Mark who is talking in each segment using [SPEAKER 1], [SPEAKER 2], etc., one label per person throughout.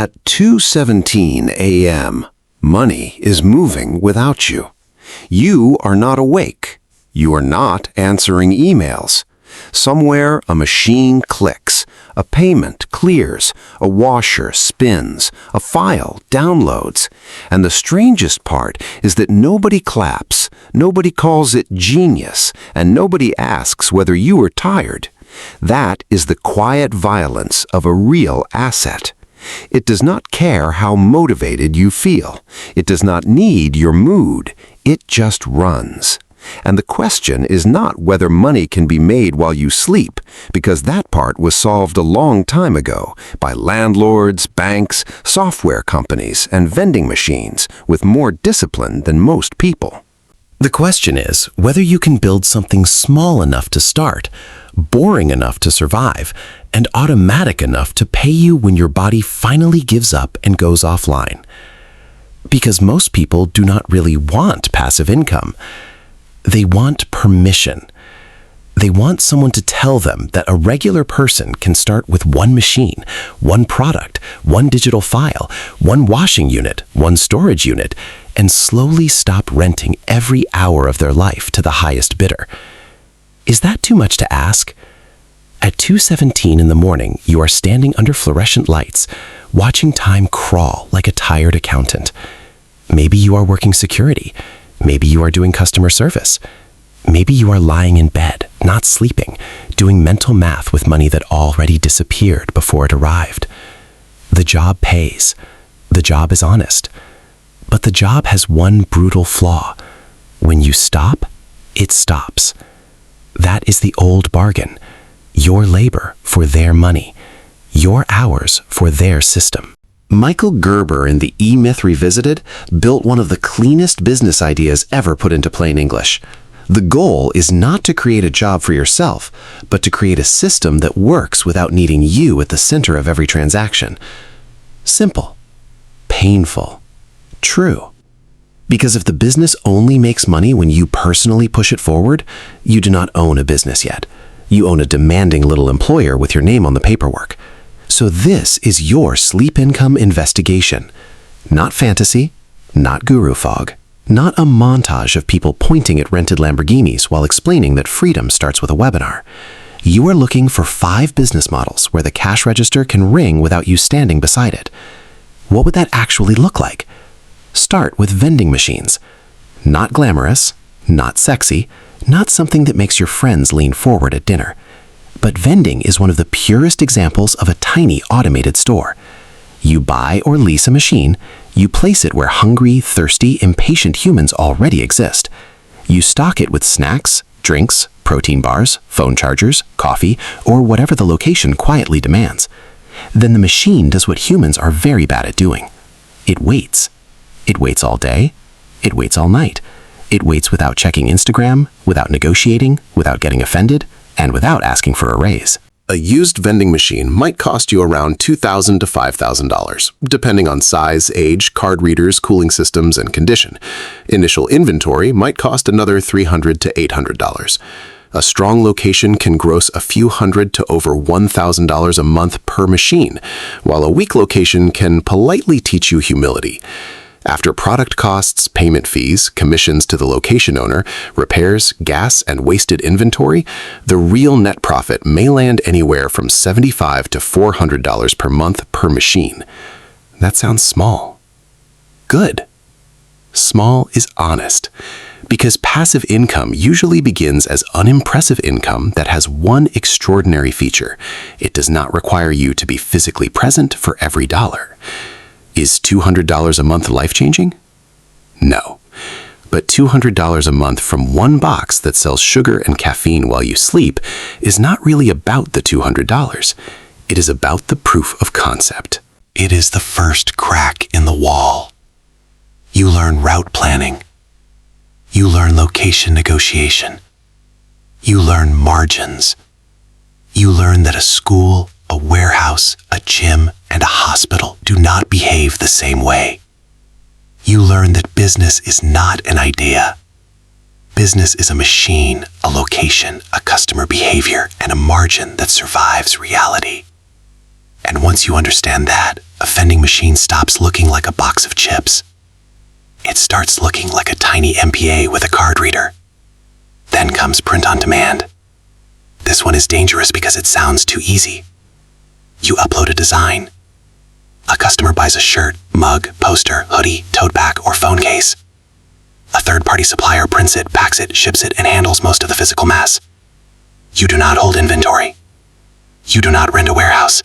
[SPEAKER 1] At 2:17 a.m., money is moving without you. You are not awake. You are not answering emails. Somewhere a machine clicks, a payment clears, a washer spins, a file downloads. And the strangest part is that nobody claps, nobody calls it genius, and nobody asks whether you are tired. That is the quiet violence of a real asset. It does not care how motivated you feel. It does not need your mood. It just runs. And the question is not whether money can be made while you sleep, because that part was solved a long time ago by landlords, banks, software companies, and vending machines with more discipline than most people.
[SPEAKER 2] The question is whether you can build something small enough to start, boring enough to survive, and automatic enough to pay you when your body finally gives up and goes offline. Because most people do not really want passive income. They want permission. They want someone to tell them that a regular person can start with one machine, one product, one digital file, one washing unit, one storage unit, and slowly stop renting every hour of their life to the highest bidder. Is that too much to ask? At 2:17 in the morning, you are standing under fluorescent lights, watching time crawl like a tired accountant. Maybe you are working security. Maybe you are doing customer service. Maybe you are lying in bed, not sleeping, doing mental math with money that already disappeared before it arrived. The job pays. The job is honest. But the job has one brutal flaw. When you stop, it stops. That is the old bargain. Your labor for their money. Your hours for their system. Michael Gerber in the E-Myth Revisited built one of the cleanest business ideas ever put into plain English. The goal is not to create a job for yourself, but to create a system that works without needing you at the center of every transaction. Simple, painful, true. Because if the business only makes money when you personally push it forward, you do not own a business yet. You own a demanding little employer with your name on the paperwork. So this is your sleep income investigation. Not fantasy, not guru fog, not a montage of people pointing at rented Lamborghinis while explaining that freedom starts with a webinar. You are looking for 5 business models where the cash register can ring without you standing beside it. What would that actually look like? Start with vending machines. Not glamorous, not sexy, not something that makes your friends lean forward at dinner. But vending is one of the purest examples of a tiny automated store. You buy or lease a machine, you place it where hungry, thirsty, impatient humans already exist. You stock it with snacks, drinks, protein bars, phone chargers, coffee, or whatever the location quietly demands. Then the machine does what humans are very bad at doing. It waits. It waits all day. It waits all night. It waits without checking Instagram, without negotiating, without getting offended, and without asking for a raise.
[SPEAKER 3] A used vending machine might cost you around $2,000 to $5,000, depending on size, age, card readers, cooling systems, and condition. Initial inventory might cost another $300 to $800. A strong location can gross a few hundred to over $1,000 a month per machine, while a weak location can politely teach you humility. After product costs, payment fees, commissions to the location owner, repairs, gas, and wasted inventory, the real net profit may land anywhere from $75 to $400 per month per machine. That sounds small. Good. Small is honest, because passive income usually begins as unimpressive income that has one extraordinary feature. It does not require you to be physically present for every dollar. Is $200 a month life-changing? No. But $200 a month from one box that sells sugar and caffeine while you sleep is not really about the $200. It is about the proof of concept. It is the first crack in the wall. You learn route planning. You learn location negotiation. You learn margins. You learn that a school, a warehouse, a gym, and a hospital do not behave the same way. You learn that business is not an idea. Business is a machine, a location, a customer behavior, and a margin that survives reality. And once you understand that, a vending machine stops looking like a box of chips. It starts looking like a tiny MPA with a card reader. Then comes print on demand. This one is dangerous because it sounds too easy. You upload a design. A customer buys a shirt, mug, poster, hoodie, tote bag, or phone case. A third-party supplier prints it, packs it, ships it, and handles most of the physical mass. You do not hold inventory. You do not rent a warehouse.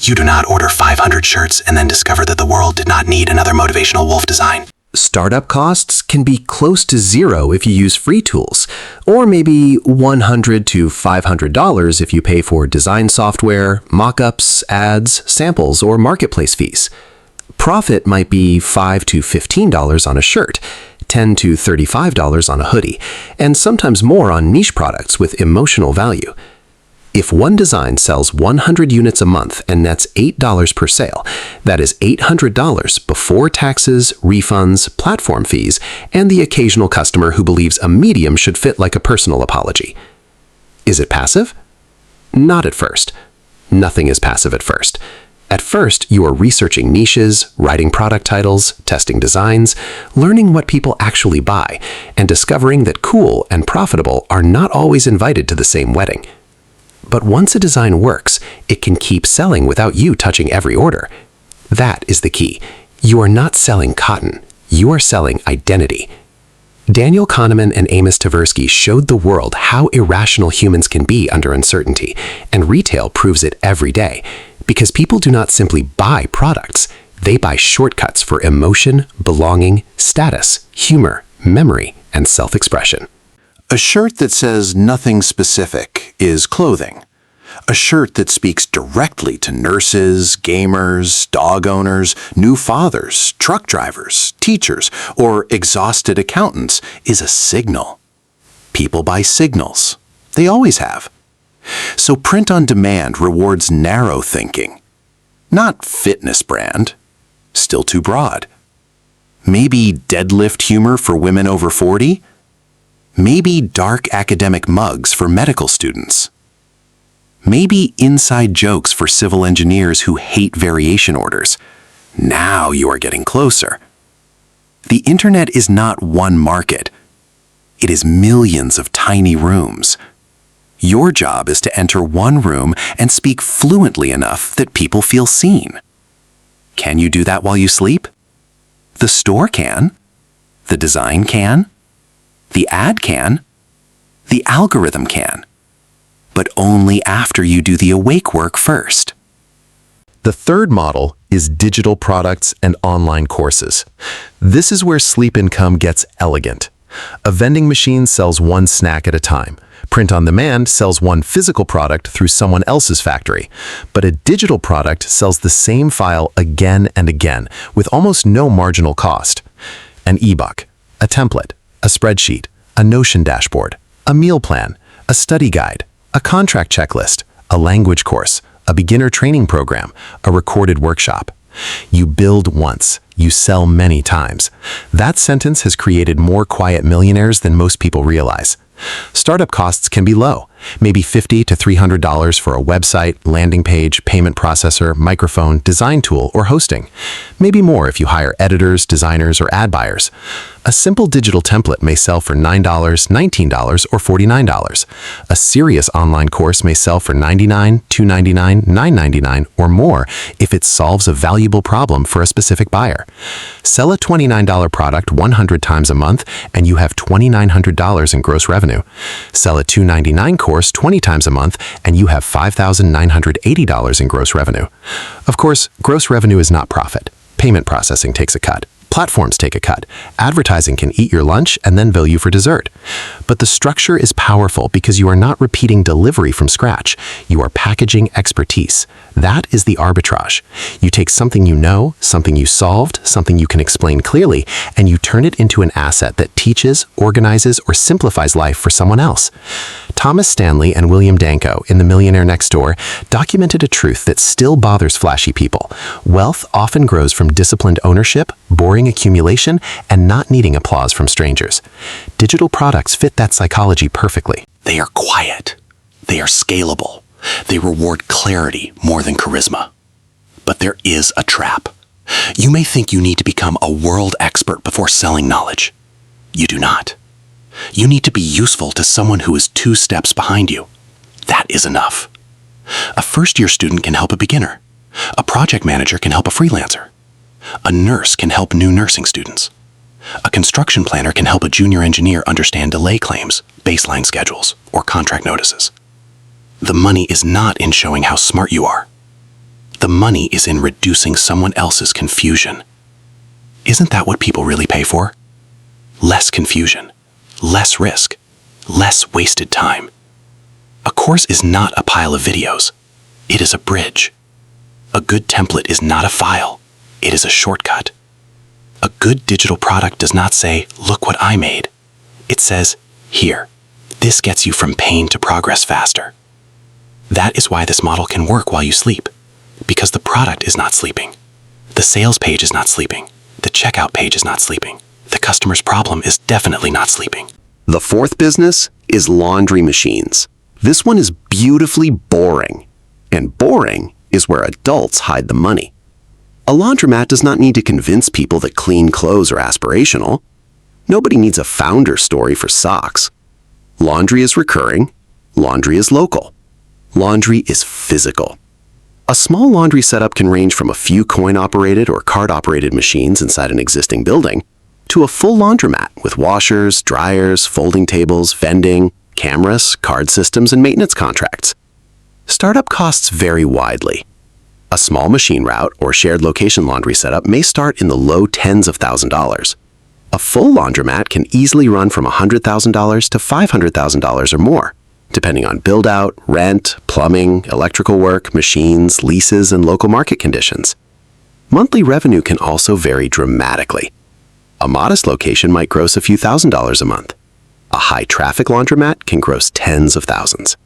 [SPEAKER 3] You do not order 500 shirts and then discover that the world did not need another motivational wolf design.
[SPEAKER 2] Startup costs can be close to zero if you use free tools, or maybe $100 to $500 if you pay for design software, mock-ups, ads, samples, or marketplace fees. Profit might be $5 to $15 on a shirt, $10 to $35 on a hoodie, and sometimes more on niche products with emotional value. If one design sells 100 units a month and nets $8 per sale, that is $800 before taxes, refunds, platform fees, and the occasional customer who believes a medium should fit like a personal apology. Is it passive? Not at first. Nothing is passive at first. At first, you are researching niches, writing product titles, testing designs, learning what people actually buy, and discovering that cool and profitable are not always invited to the same wedding. But once a design works, it can keep selling without you touching every order. That is the key. You are not selling cotton. You are selling identity. Daniel Kahneman and Amos Tversky showed the world how irrational humans can be under uncertainty, and retail proves it every day. Because people do not simply buy products, they buy shortcuts for emotion, belonging, status, humor, memory, and self-expression.
[SPEAKER 3] A shirt that says nothing specific is clothing. A shirt that speaks directly to nurses, gamers, dog owners, new fathers, truck drivers, teachers, or exhausted accountants is a signal. People buy signals. They always have. So print on demand rewards narrow thinking. Not fitness brand. Still too broad. Maybe deadlift humor for women over 40? Maybe dark academic mugs for medical students. Maybe inside jokes for civil engineers who hate variation orders. Now you are getting closer. The internet is not one market. It is millions of tiny rooms. Your job is to enter one room and speak fluently enough that people feel seen. Can you do that while you sleep? The store can. The design can. The ad can. The algorithm can. But only after you do the awake work first.
[SPEAKER 2] The third model is digital products and online courses. This is where Sleep Income gets elegant. A vending machine sells one snack at a time. Print on demand sells one physical product through someone else's factory. But a digital product sells the same file again and again with almost no marginal cost. An ebook, a template, a spreadsheet, a Notion dashboard, a meal plan, a study guide, a contract checklist, a language course, a beginner training program, a recorded workshop. You build once, you sell many times. That sentence has created more quiet millionaires than most people realize. Startup costs can be low, maybe $50 to $300 for a website, landing page, payment processor, microphone, design tool, or hosting. Maybe more if you hire editors, designers, or ad buyers. A simple digital template may sell for $9, $19, or $49. A serious online course may sell for $99, $299, $999, or more if it solves a valuable problem for a specific buyer. Sell a $29 product 100 times a month and you have $2,900 in gross revenue. Sell a $299 course 20 times a month and you have $5,980 in gross revenue. Of course, gross revenue is not profit. Payment processing takes a cut. Platforms take a cut. Advertising can eat your lunch and then bill you for dessert. But the structure is powerful because you are not repeating delivery from scratch. You are packaging expertise. That is the arbitrage. You take something you know, something you solved, something you can explain clearly, and you turn it into an asset that teaches, organizes, or simplifies life for someone else. Thomas Stanley and William Danko in The Millionaire Next Door documented a truth that still bothers flashy people. Wealth often grows from disciplined ownership, boring accumulation, and not needing applause from strangers. Digital products fit that psychology perfectly.
[SPEAKER 3] They are quiet. They are scalable. They reward clarity more than charisma.
[SPEAKER 4] But there is a trap. You may think you need to become a world expert before selling knowledge. You do not. You need to be useful to someone who is 2 steps behind you. That is enough. A first-year student can help a beginner. A project manager can help a freelancer. A nurse can help new nursing students. A construction planner can help a junior engineer understand delay claims, baseline schedules, or contract notices. The money is not in showing how smart you are. The money is in reducing someone else's confusion. Isn't that what people really pay for? Less confusion, less risk, less wasted time. A course is not a pile of videos. It is a bridge. A good template is not a file. It is a shortcut. A good digital product does not say, "Look what I made." It says, "Here, this gets you from pain to progress faster." That is why this model can work while you sleep, because the product is not sleeping. The sales page is not sleeping. The checkout page is not sleeping. The customer's problem is definitely not sleeping.
[SPEAKER 1] The fourth business is laundry machines. This one is beautifully boring. And boring is where adults hide the money. A laundromat does not need to convince people that clean clothes are aspirational. Nobody needs a founder story for socks. Laundry is recurring. Laundry is local. Laundry is physical. A small laundry setup can range from a few coin-operated or card-operated machines inside an existing building to a full laundromat with washers, dryers, folding tables, vending, cameras, card systems, and maintenance contracts. Startup costs vary widely. A small machine route or shared location laundry setup may start in the low tens of $1,000s. A full laundromat can easily run from $100,000 to $500,000 or more, depending on build-out, rent, plumbing, electrical work, machines, leases, and local market conditions. Monthly revenue can also vary dramatically. A modest location might gross a few $1,000s a month. A high-traffic laundromat can gross tens of thousands.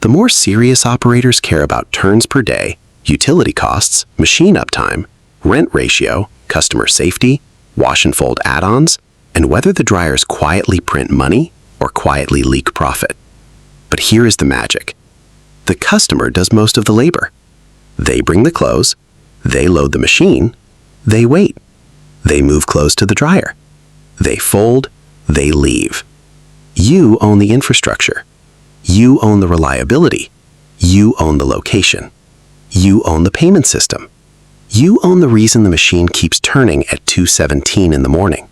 [SPEAKER 1] The more serious operators care about turns per day, utility costs, machine uptime, rent ratio, customer safety, wash and fold add-ons, and whether the dryers quietly print money or quietly leak profit. But here is the magic. The customer does most of the labor. They bring the clothes, they load the machine, they wait. They move clothes to the dryer. They fold, they leave. You own the infrastructure. You own the reliability. You own the location. You own the payment system. You own the reason the machine keeps turning at 2:17 in the morning.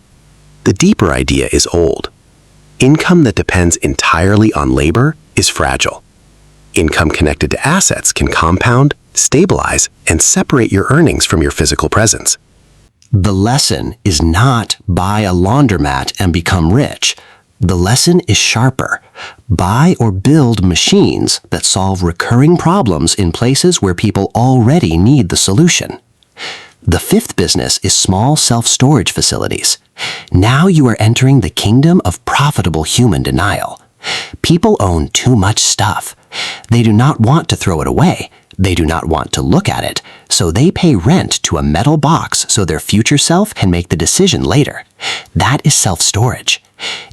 [SPEAKER 1] The deeper idea is old. Income that depends entirely on labor is fragile. Income connected to assets can compound, stabilize, and separate your earnings from your physical presence.
[SPEAKER 2] The lesson is not buy a laundromat and become rich. The lesson is sharper. Buy or build machines that solve recurring problems in places where people already need the solution. The fifth business is small self-storage facilities. Now you are entering the kingdom of profitable human denial. People own too much stuff. They do not want to throw it away. They do not want to look at it, so they pay rent to a metal box so their future self can make the decision later. That is self-storage.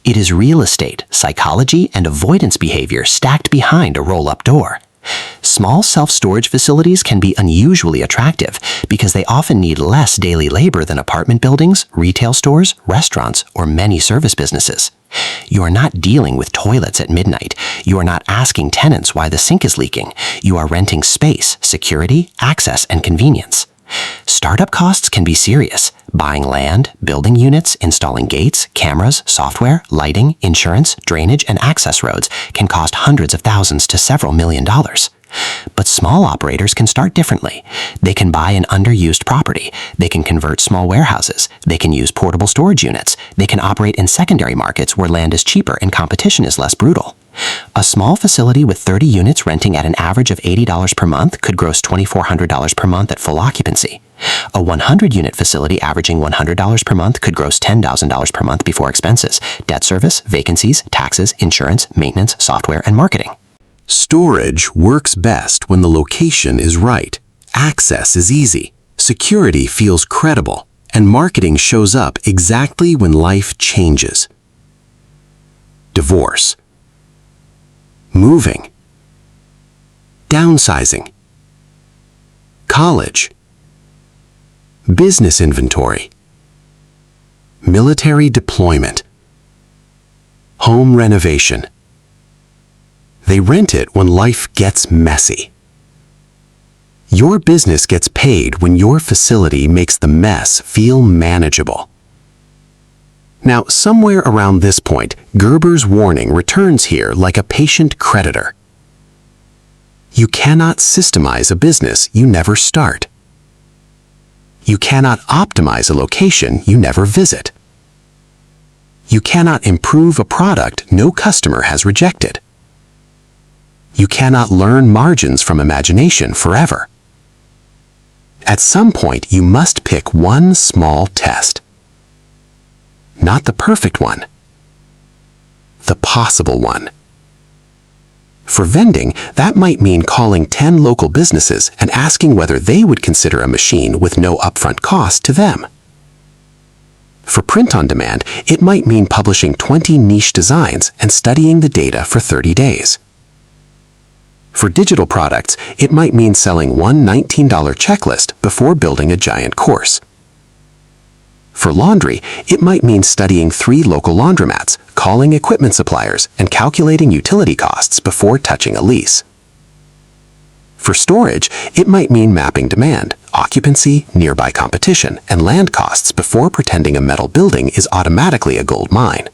[SPEAKER 2] It is real estate, psychology, and avoidance behavior stacked behind a roll-up door. Small self-storage facilities can be unusually attractive because they often need less daily labor than apartment buildings, retail stores, restaurants, or many service businesses. You are not dealing with toilets at midnight. You are not asking tenants why the sink is leaking. You are renting space, security, access, and convenience. Startup costs can be serious. Buying land, building units, installing gates, cameras, software, lighting, insurance, drainage, and access roads can cost hundreds of thousands to several $1,000,000. But small operators can start differently. They can buy an underused property. They can convert small warehouses. They can use portable storage units. They can operate in secondary markets where land is cheaper and competition is less brutal. A small facility with 30 units renting at an average of $80 per month could gross $2,400 per month at full occupancy. A 100-unit facility averaging $100 per month could gross $10,000 per month before expenses, debt service, vacancies, taxes, insurance, maintenance, software, and marketing.
[SPEAKER 1] Storage works best when the location is right, access is easy, security feels credible, and marketing shows up exactly when life changes. Divorce. Moving. Downsizing. College.
[SPEAKER 3] business inventory, military deployment, home renovation. They rent it when life gets messy. Your business gets paid when your facility makes the mess feel manageable. Now, somewhere around this point, Gerber's warning returns here like a patient creditor. You cannot systemize a business you never start. You cannot optimize a location you never visit. You cannot improve a product no customer has rejected. You cannot learn margins from imagination forever. At some point, you must pick one small test. Not the perfect one, the possible one. For vending, that might mean calling 10 local businesses and asking whether they would consider a machine with no upfront cost to them. For print on demand, it might mean publishing 20 niche designs and studying the data for 30 days. For digital products, it might mean selling one $19 checklist before building a giant course. For laundry, it might mean studying 3 local laundromats, calling equipment suppliers, and calculating utility costs before touching a lease. For storage, it might mean mapping demand, occupancy, nearby competition, and land costs before pretending a metal building is automatically a gold mine.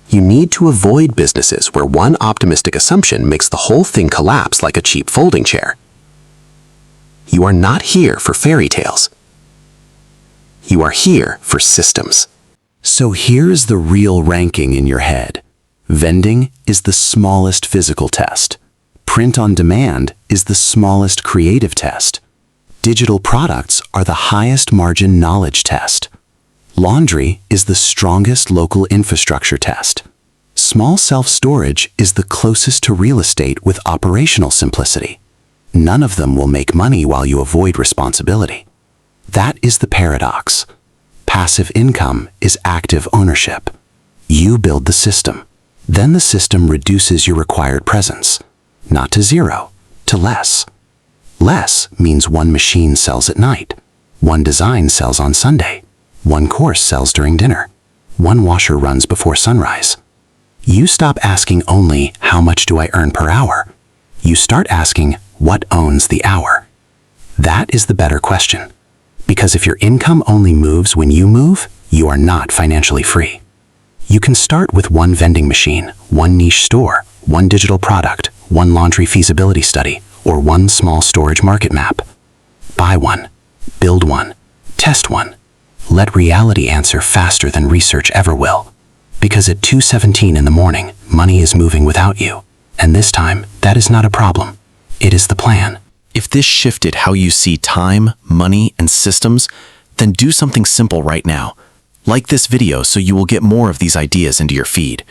[SPEAKER 3] You need to avoid businesses where one optimistic assumption makes the whole thing collapse like a cheap folding chair. You are not here for fairy tales. You are here for systems. So here's the real ranking in your head. Vending is the smallest physical test. Print on demand is the smallest creative test. Digital products are the highest margin knowledge test. Laundry is the strongest local infrastructure test. Small self-storage is the closest to real estate with operational simplicity. None of them will make money while you avoid responsibility. That is the paradox. Passive income is active ownership. You build the system. Then the system reduces your required presence. Not to zero, to less. Less means one machine sells at night. One design sells on Sunday. One course sells during dinner. One washer runs before sunrise. You stop asking only, how much do I earn per hour? You start asking, what owns the hour? That is the better question. Because if your income only moves when you move, you are not financially free. You can start with one vending machine, one niche store, one digital product, one laundry feasibility study, or one small storage market map. Buy one, build one, test one. Let reality answer faster than research ever will. Because at 2:17 in the morning, money is moving without you. And this time, that is not a problem. It is the plan.
[SPEAKER 2] If this shifted how you see time, money, and systems, then do something simple right now. Like this video so you will get more of these ideas into your feed.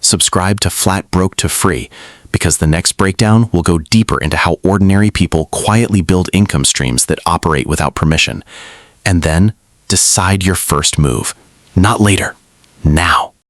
[SPEAKER 2] Subscribe to Flat Broke to Free, because the next breakdown will go deeper into how ordinary people quietly build income streams that operate without permission. And then, decide your first move. Not later. Now.